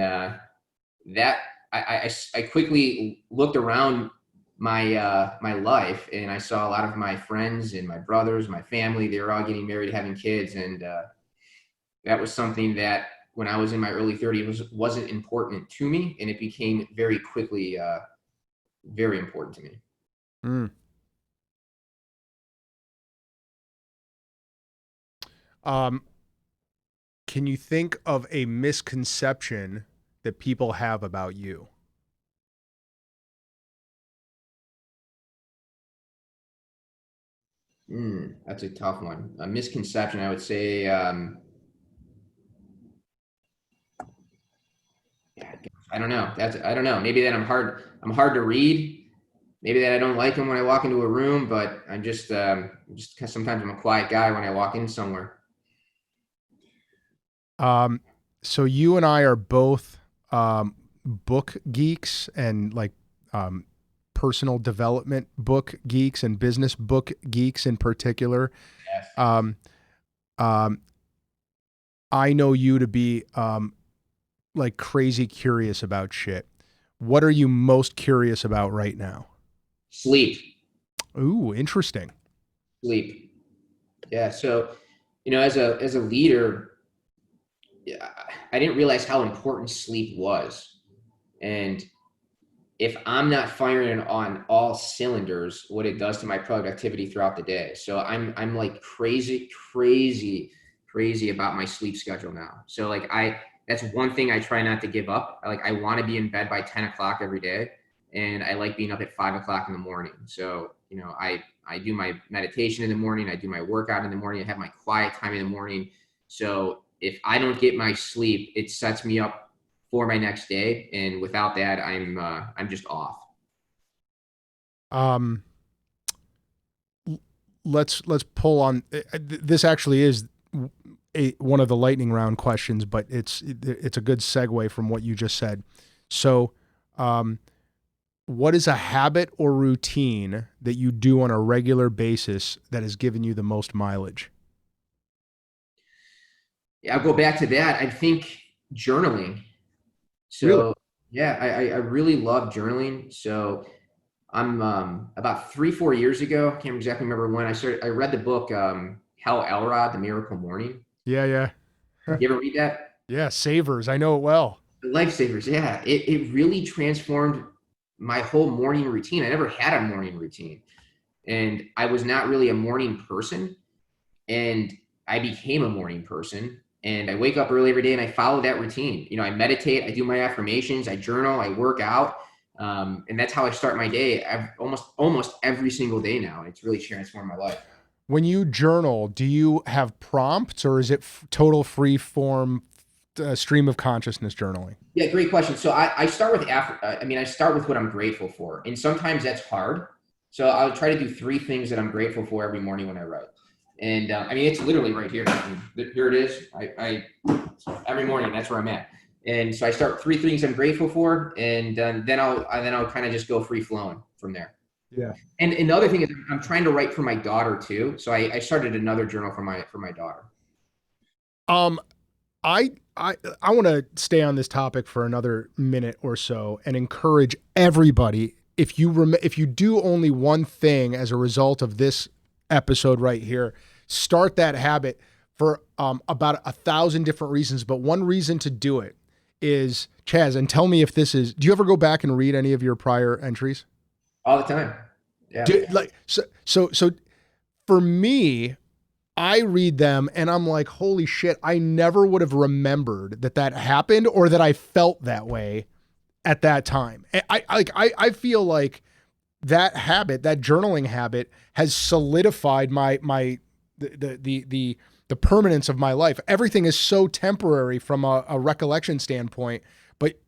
that I quickly looked around my life, and I saw a lot of my friends and my brothers, my family. They were all getting married, having kids, and that was something that when I was in my early 30s wasn't important to me, and it became very quickly very important to me. Mm. Can you think of a misconception that people have about you? That's a tough one. A misconception, I would say. I don't know. I don't know. Maybe that I'm hard to read. Maybe that I don't like them when I walk into a room, but I'm just sometimes I'm a quiet guy when I walk in somewhere. So you and I are both book geeks and like personal development book geeks and business book geeks in particular. Yes. I know you to be like crazy curious about shit. What are you most curious about right now? Sleep. Ooh, interesting. Sleep. Yeah. So, as a leader, I didn't realize how important sleep was. And if I'm not firing on all cylinders, what it does to my productivity throughout the day. So I'm like crazy about my sleep schedule now. So like that's one thing I try not to give up. I want to be in bed by 10 o'clock every day. And I like being up at 5 o'clock in the morning. So, I do my meditation in the morning. I do my workout in the morning. I have my quiet time in the morning. So if I don't get my sleep, it sets me up for my next day. And without that, I'm just off. Let's pull on this. Actually is one of the lightning round questions, but it's a good segue from what you just said. So, what is a habit or routine that you do on a regular basis that has given you the most mileage? Yeah, I'll go back to that. I think journaling. So Really? yeah, I really love journaling. So I'm about 3-4 years ago, I can't exactly remember when I read the book Hal Elrod, The Miracle Morning. Yeah. You ever read that? Yeah, Savers. I know it well. Lifesavers. Yeah, it really transformed my whole morning routine. I never had a morning routine, and I was not really a morning person, and I became a morning person. And I wake up early every day and I follow that routine. I meditate, I do my affirmations, I journal, I work out. And that's how I start my day almost every single day now. It's really transformed my life. When you journal, do you have prompts or is it total free form stream of consciousness journaling? Yeah, great question. So I start with I start with what I'm grateful for. And sometimes that's hard. So I'll try to do 3 things that I'm grateful for every morning when I write. And it's literally right here. Here it is. I every morning, that's where I'm at. And so I start 3 things I'm grateful for, and then I'll kind of just go free flowing from there. Yeah. And the other thing is I'm trying to write for my daughter too. So I started another journal for my daughter. I want to stay on this topic for another minute or so and encourage everybody, if you do only one thing as a result of this episode right here, start that habit for about 1,000 different reasons. But one reason to do it is, Chaz, and tell me if this is, do you ever go back and read any of your prior entries? All the time. Yeah. So for me, I read them and I'm like, holy shit, I never would have remembered that happened or that I felt that way at that time. I feel like that habit, that journaling habit, has solidified the permanence of my life. Everything is so temporary from a recollection standpoint, but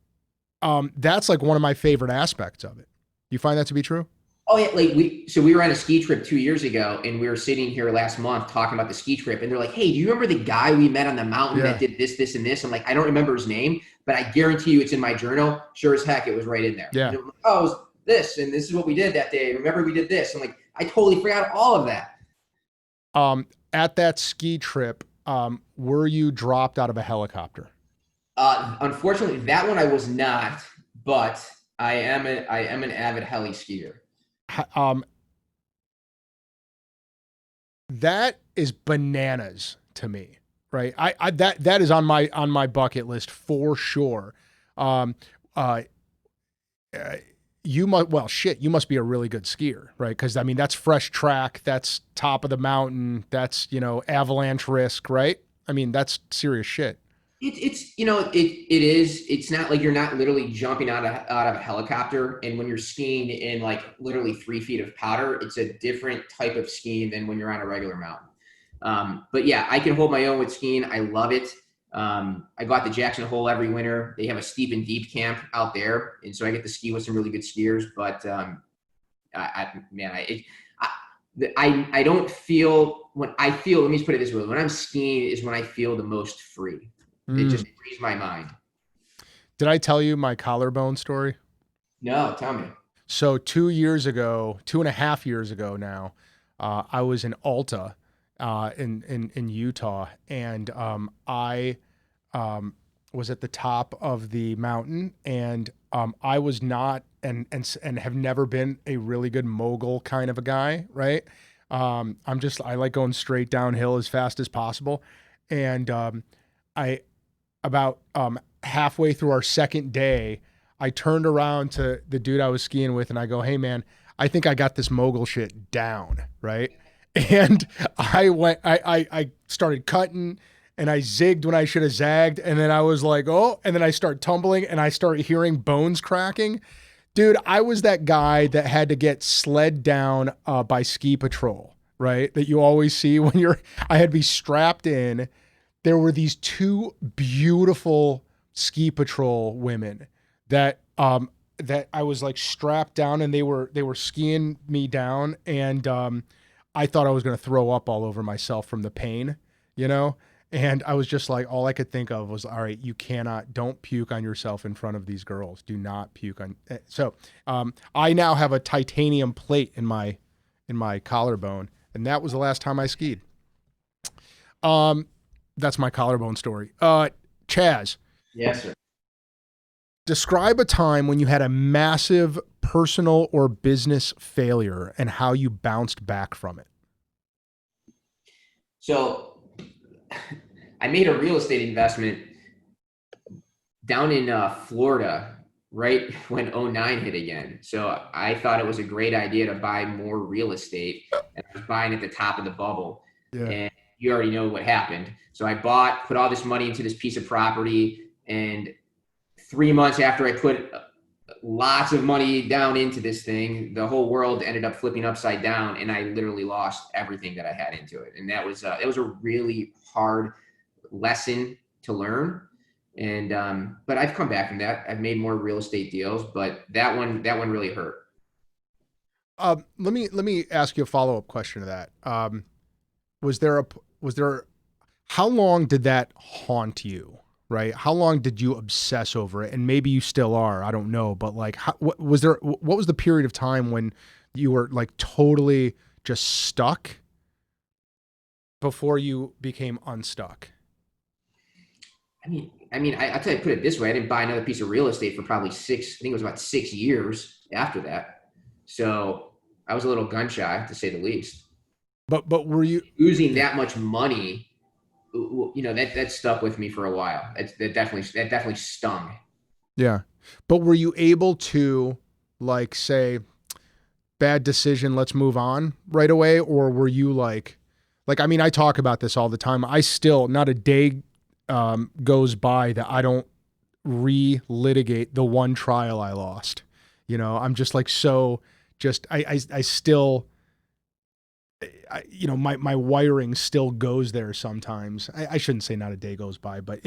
that's like one of my favorite aspects of it. You find that to be true? Oh yeah, like we were on a ski trip 2 years ago, and we were sitting here last month talking about the ski trip, and they're like, "Hey, do you remember the guy we met on the mountain that did this, this, and this?" I'm like, "I don't remember his name, but I guarantee you it's in my journal. Sure as heck, it was right in there." Yeah. And like, oh, it was this, and this is what we did that day. Remember we did this? I'm like, I totally forgot all of that. At that ski trip, were you dropped out of a helicopter? Unfortunately, that one I was not, but I am an avid heli skier. That is bananas to me, right? That is on my bucket list for sure. You must be a really good skier, right? Because I mean, that's fresh track, that's top of the mountain, that's avalanche risk, right? I mean, that's serious shit. It is. It's not like you're not literally jumping out of a helicopter. And when you're skiing in like literally 3 feet of powder, it's a different type of skiing than when you're on a regular mountain. But yeah, I can hold my own with skiing. I love it. I go out to Jackson Hole every winter. They have a steep and deep camp out there, and so I get to ski with some really good skiers. But I don't feel when I feel. Let me just put it this way: when I'm skiing is when I feel the most free. It just frees my mind. Did I tell you my collarbone story? No, tell me. So 2.5 years ago now, I was in Alta, in Utah, and I was at the top of the mountain, and I was not and have never been a really good mogul kind of a guy, right? I like going straight downhill as fast as possible, and about halfway through our second day, I turned around to the dude I was skiing with and I go, "Hey man, I think I got this mogul shit down," right? And I started cutting and I zigged when I should have zagged. And then I was like, oh, and then I start tumbling and I start hearing bones cracking. Dude, I was that guy that had to get sled down by ski patrol, right? That you always see when I had to be strapped in. There were these two beautiful ski patrol women that I was like strapped down, and they were skiing me down, and I thought I was going to throw up all over myself from the pain, and I was just like, all I could think of was, all right, don't puke on yourself in front of these girls. Do not puke on. So I now have a titanium plate in my collarbone, and that was the last time I skied. That's my collarbone story. Chaz. Yes, sir. Describe a time when you had a massive personal or business failure and how you bounced back from it. So I made a real estate investment down in Florida right when 2009 hit again. So I thought it was a great idea to buy more real estate, and I was buying at the top of the bubble. Yeah. And you already know what happened. So I put all this money into this piece of property, and 3 months after I put lots of money down into this thing, the whole world ended up flipping upside down, and I literally lost everything that I had into it. And that was a really hard lesson to learn. And but I've come back from that. I've made more real estate deals, but that one really hurt. Let me ask you a follow-up question to that. How long did that haunt you, right? How long did you obsess over it? And maybe you still are, I don't know, but like, what was the period of time when you were like totally just stuck before you became unstuck? I'll tell you, put it this way. I didn't buy another piece of real estate for probably about 6 years after that. So I was a little gun shy, to say the least. But were you losing that much money? That stuck with me for a while. That definitely stung. Yeah. But were you able to like say, bad decision, let's move on right away? Or were you like Like, I mean, I talk about this all the time. I still, not a day goes by that I don't re-litigate the one trial I lost. You know, I'm just like, I still, you know, my wiring still goes there sometimes. I shouldn't say not a day goes by, but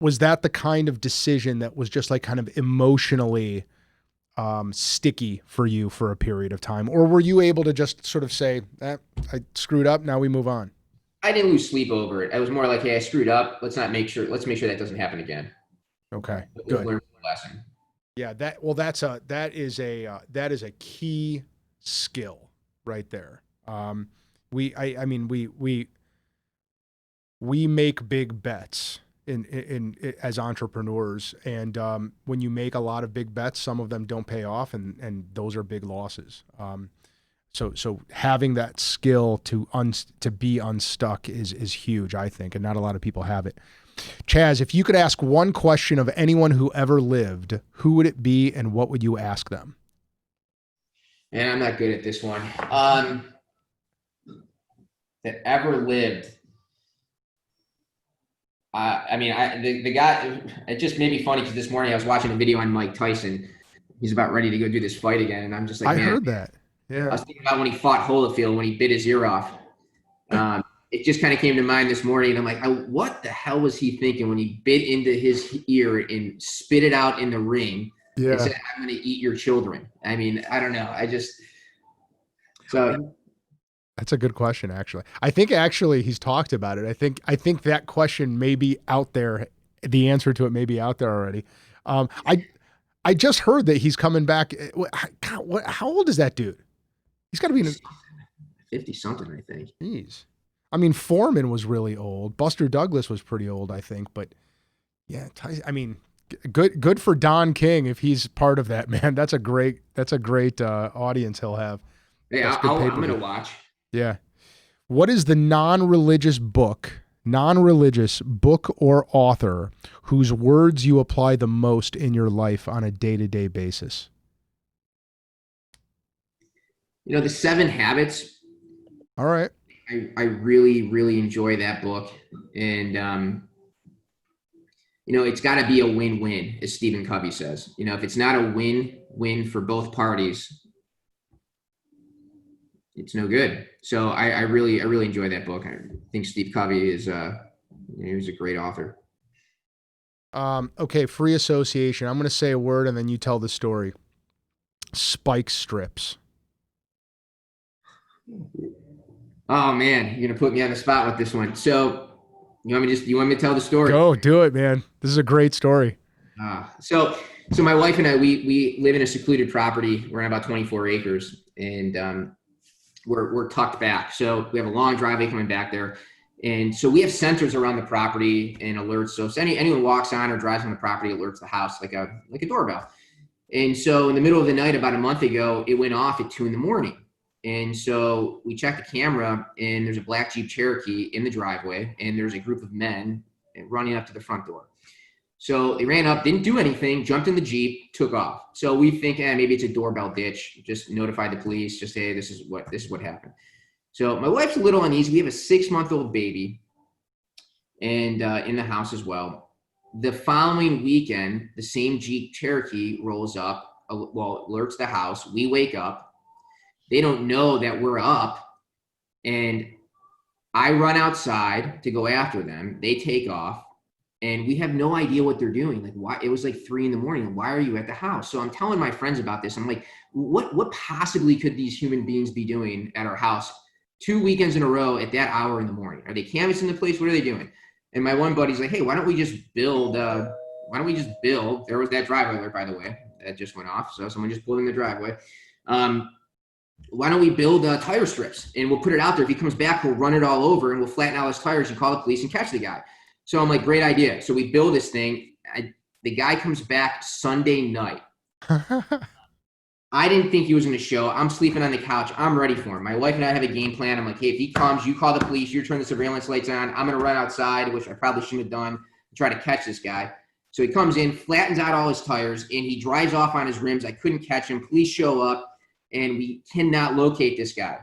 was that the kind of decision that was just like kind of emotionally sticky for you for a period of time? Or were you able to just sort of say, I screwed up, now we move on? I didn't lose sleep over it. I was more like, hey, I screwed up. Let's make sure that doesn't happen again. Okay, We'll good. learn the lesson. Yeah, that is a key skill right there. We make big bets in as entrepreneurs, and when you make a lot of big bets, some of them don't pay off, and those are big losses. So having that skill to be unstuck is huge, I think, and not a lot of people have it. Chaz, if you could ask one question of anyone who ever lived, who would it be, and what would you ask them? And I'm not good at this one. That ever lived. The guy, it just made me funny because this morning I was watching a video on Mike Tyson. He's about ready to go do this fight again. And I'm just like, I heard that. Yeah. I was thinking about when he fought Holyfield, when he bit his ear off. It just kind of came to mind this morning. And I'm like, what the hell was he thinking when he bit into his ear and spit it out in the ring? Yeah. And said, I'm going to eat your children. I mean, I don't know. That's a good question, actually. I think actually he's talked about it. I think that question may be out there. The answer to it may be out there already. I just heard that he's coming back. God, how old is that dude? He's got to be in 50 something, I think. Jeez. I mean, Foreman was really old. Buster Douglas was pretty old, I think. But yeah, I mean, good for Don King if he's part of that, man. That's a great audience he'll have. Yeah, I'm going to watch. Yeah. What is the non-religious book or author whose words you apply the most in your life on a day-to-day basis? You know, The 7 Habits. All right. I really, really enjoy that book. And, you know, it's got to be a win-win, as Stephen Covey says. You know, if it's not a win-win for both parties, it's no good. So I really enjoy that book. I think Steve Covey is he was a great author. Okay, free association. I'm going to say a word and then you tell the story. Spike strips. Oh man, you're gonna put me on the spot with this one. So you want me to tell the story? Go do it, man. This is a great story. So my wife and I, we live in a secluded property. We're on about 24 acres, and we're tucked back. So we have a long driveway coming back there. And so we have sensors around the property and alerts. So if anyone walks on or drives on the property, it alerts the house like a doorbell. And so in the middle of the night, about a month ago, it went off at 2 a.m. And so we checked the camera, and there's a black Jeep Cherokee in the driveway, and there's a group of men running up to the front door. So they ran up, didn't do anything, jumped in the Jeep, took off. So we think, maybe it's a doorbell ditch. Just notify the police. Just say, this is what happened. So my wife's a little uneasy. We have a 6-month-old baby, and in the house as well. The following weekend, the same Jeep Cherokee rolls up, alerts the house. We wake up. They don't know that we're up, and I run outside to go after them. They take off, and we have no idea what they're doing. Like, why? It was like 3 a.m. Why are you at the house? So I'm telling my friends about this. I'm like, what possibly could these human beings be doing at our house 2 weekends in a row at that hour in the morning? Are they canvassing the place? What are they doing? And my one buddy's like, hey, why don't we just build? There was that driveway alert, by the way, that just went off. So someone just pulled in the driveway. Why don't we build tire strips, and we'll put it out there. If he comes back, we'll run it all over, and we'll flatten out his tires and call the police and catch the guy. So I'm like, great idea. So we build this thing. The guy comes back Sunday night. I didn't think he was going to show. I'm sleeping on the couch. I'm ready for him. My wife and I have a game plan. I'm like, hey, if he comes, you call the police. You turn the surveillance lights on. I'm going to run outside, which I probably shouldn't have done, to try to catch this guy. So he comes in, flattens out all his tires, and he drives off on his rims. I couldn't catch him. Police show up, and we cannot locate this guy.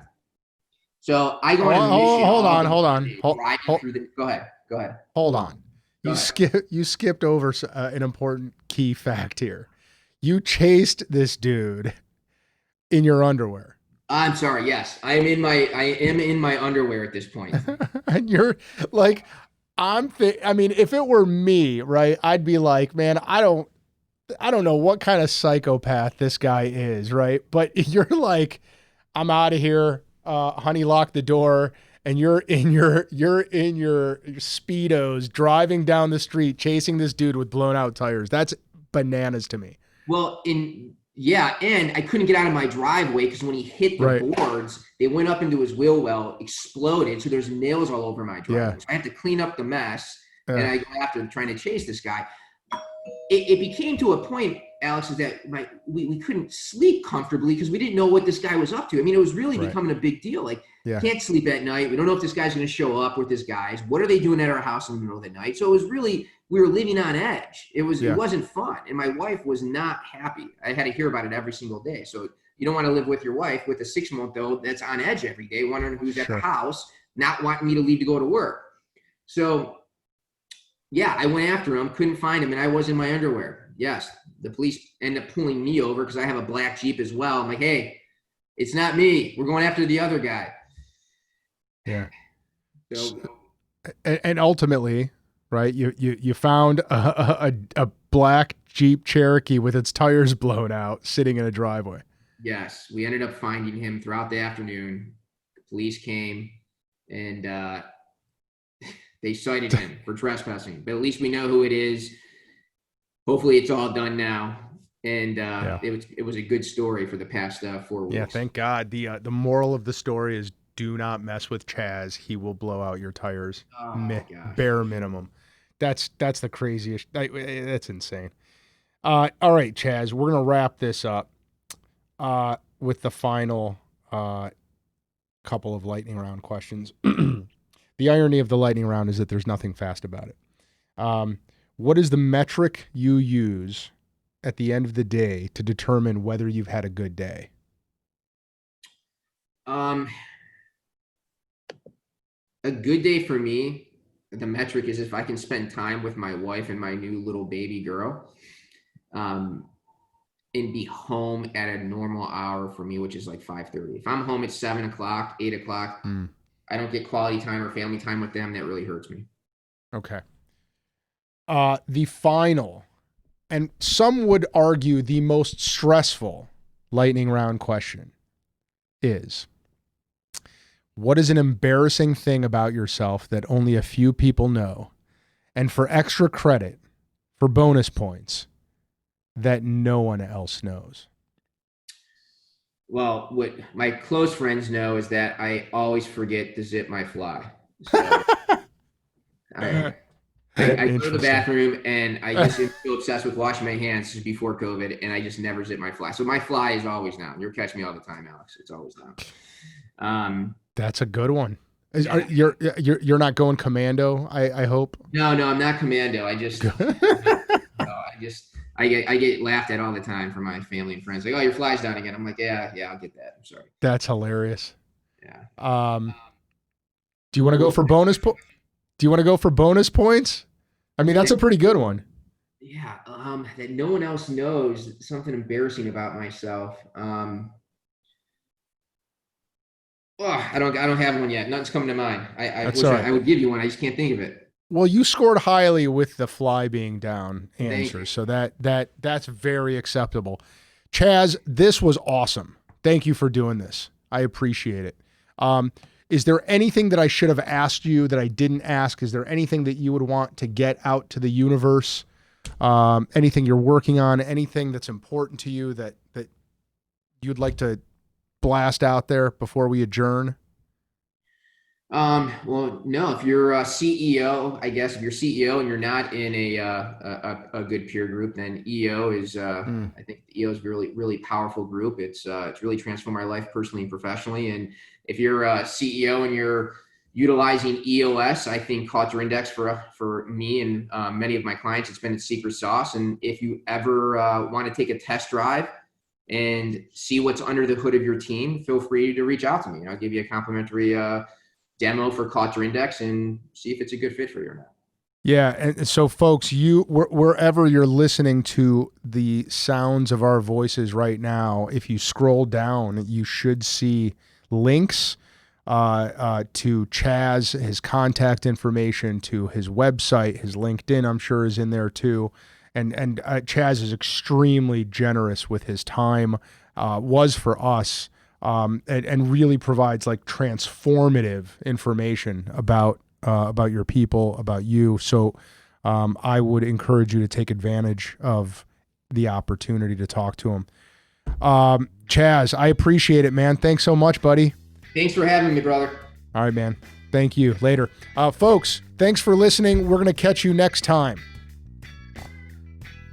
So I go on a mission. Hold on. Driving through the. Go ahead. Hold on. You skipped over an important key fact here. You chased this dude in your underwear. I'm sorry. Yes, I am in my underwear at this point. And you're like, I mean, if it were me, right, I'd be like, man, I don't know what kind of psychopath this guy is, right? But you're like, I'm out of here. Honey, lock the door. And you're in your Speedos driving down the street, chasing this dude with blown out tires. That's bananas to me. Well, and I couldn't get out of my driveway because when he hit the boards, they went up into his wheel well, exploded. So there's nails all over my driveway. Yeah. So I have to clean up the mess. And I go after trying to chase this guy. It became to a point, Alex, is that we couldn't sleep comfortably because we didn't know what this guy was up to. I mean, it was really becoming a big deal. Like, can't sleep at night. We don't know if this guy's going to show up with this guys. What are they doing at our house in the middle of the night? So it was really, we were living on edge. It wasn't fun. And my wife was not happy. I had to hear about it every single day. So you don't want to live with your wife with a 6-month-old that's on edge every day, wondering who's at the house, not wanting me to leave to go to work. So I went after him, couldn't find him, and I was in my underwear. Yes, the police ended up pulling me over because I have a black Jeep as well. I'm like, hey, it's not me. We're going after the other guy. Yeah. And ultimately, right, you found a black Jeep Cherokee with its tires blown out sitting in a driveway. Yes, we ended up finding him throughout the afternoon. The police came and they cited him for trespassing, but at least we know who it is. Hopefully it's all done now. And it was a good story for the past 4 weeks. Yeah, thank God. The moral of the story is do not mess with Chaz. He will blow out your tires. Bare minimum. That's the craziest. That's insane. All right, Chaz, we're going to wrap this up with the final couple of lightning round questions. The irony of the lightning round is that there's nothing fast about it. What is the metric you use at the end of the day to determine whether you've had a good day? A good day for me, the metric is if I can spend time with my wife and my new little baby girl, and be home at a normal hour for me, which is like 5:30. If I'm home at 7 o'clock, 8 o'clock, I don't get quality time or family time with them. That really hurts me. Okay. The final, and some would argue the most stressful lightning round question is, what is an embarrassing thing about yourself that only a few people know? And for extra credit, for bonus points, that no one else knows? Well, what my close friends know is that I always forget to zip my fly. So I go to the bathroom and I just am so obsessed with washing my hands just before COVID, and I just never zip my fly. So my fly is always down. You're catching me all the time, Alex. It's always down. That's a good one. You're not going commando, I hope? No, I'm not commando. I get laughed at all the time from my family and friends. Like, oh, your fly's down again. I'm like, yeah, I'll get that. I'm sorry. That's hilarious. Yeah. Do you want to go for bonus? Do you want to go for bonus points? I mean, that's a pretty good one. Yeah. That no one else knows. Something embarrassing about myself. I don't have one yet. Nothing's coming to mind. I wish I would give you one. I just can't think of it. Well, you scored highly with the fly being down answer, so that's very acceptable. Chaz, this was awesome. Thank you for doing this. I appreciate it. Is there anything that I should have asked you that I didn't ask? Is there anything that you would want to get out to the universe? Anything you're working on? Anything that's important to you that you'd like to blast out there before we adjourn? Well, no, if you're a CEO, I guess if you're CEO and you're not in a good peer group, then EO is, I think EO is a really, really powerful group. It's really transformed my life personally and professionally. And if you're a CEO and you're utilizing EOS, I think Culture Index for me and many of my clients, it's been its secret sauce. And if you ever want to take a test drive, and see what's under the hood of your team, feel free to reach out to me. I'll give you a complimentary demo for Culture Index and see if it's a good fit for you or not. Yeah, and so folks, wherever you're listening to the sounds of our voices right now, if you scroll down, you should see links to Chaz, his contact information, to his website, his LinkedIn, I'm sure is in there too. And Chaz is extremely generous with his time, was for us, and really provides like transformative information about your people, about you. So I would encourage you to take advantage of the opportunity to talk to him. Chaz, I appreciate it, man. Thanks so much, buddy. Thanks for having me, brother. All right, man. Thank you. Later. Folks, thanks for listening. We're going to catch you next time.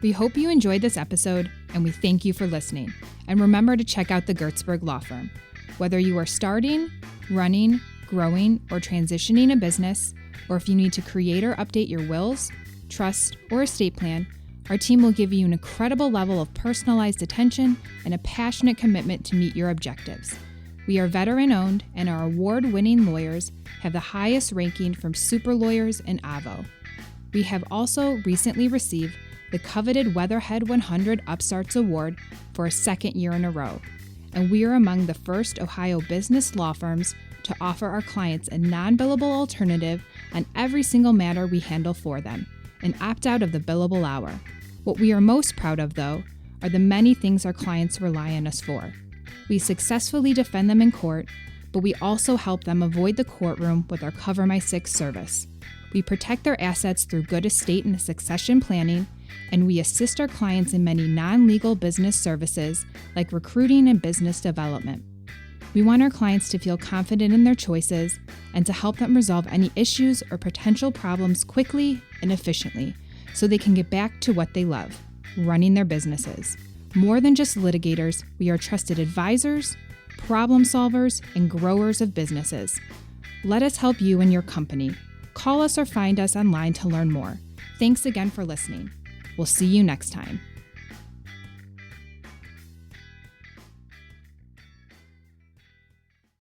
We hope you enjoyed this episode, and we thank you for listening. And remember to check out the Gertzberg Law Firm. Whether you are starting, running, growing, or transitioning a business, or if you need to create or update your wills, trust, or estate plan, our team will give you an incredible level of personalized attention and a passionate commitment to meet your objectives. We are veteran-owned, and our award-winning lawyers have the highest ranking from Super Lawyers and Avo. We have also recently received the coveted Weatherhead 100 Upstarts Award for a second year in a row, and we are among the first Ohio business law firms to offer our clients a non-billable alternative on every single matter we handle for them, and opt out of the billable hour. What we are most proud of, though, are the many things our clients rely on us for. We successfully defend them in court, but we also help them avoid the courtroom with our Cover My Six service. We protect their assets through good estate and succession planning, and we assist our clients in many non-legal business services like recruiting and business development. We want our clients to feel confident in their choices and to help them resolve any issues or potential problems quickly and efficiently so they can get back to what they love, running their businesses. More than just litigators, we are trusted advisors, problem solvers, and growers of businesses. Let us help you and your company. Call us or find us online to learn more. Thanks again for listening. We'll see you next time.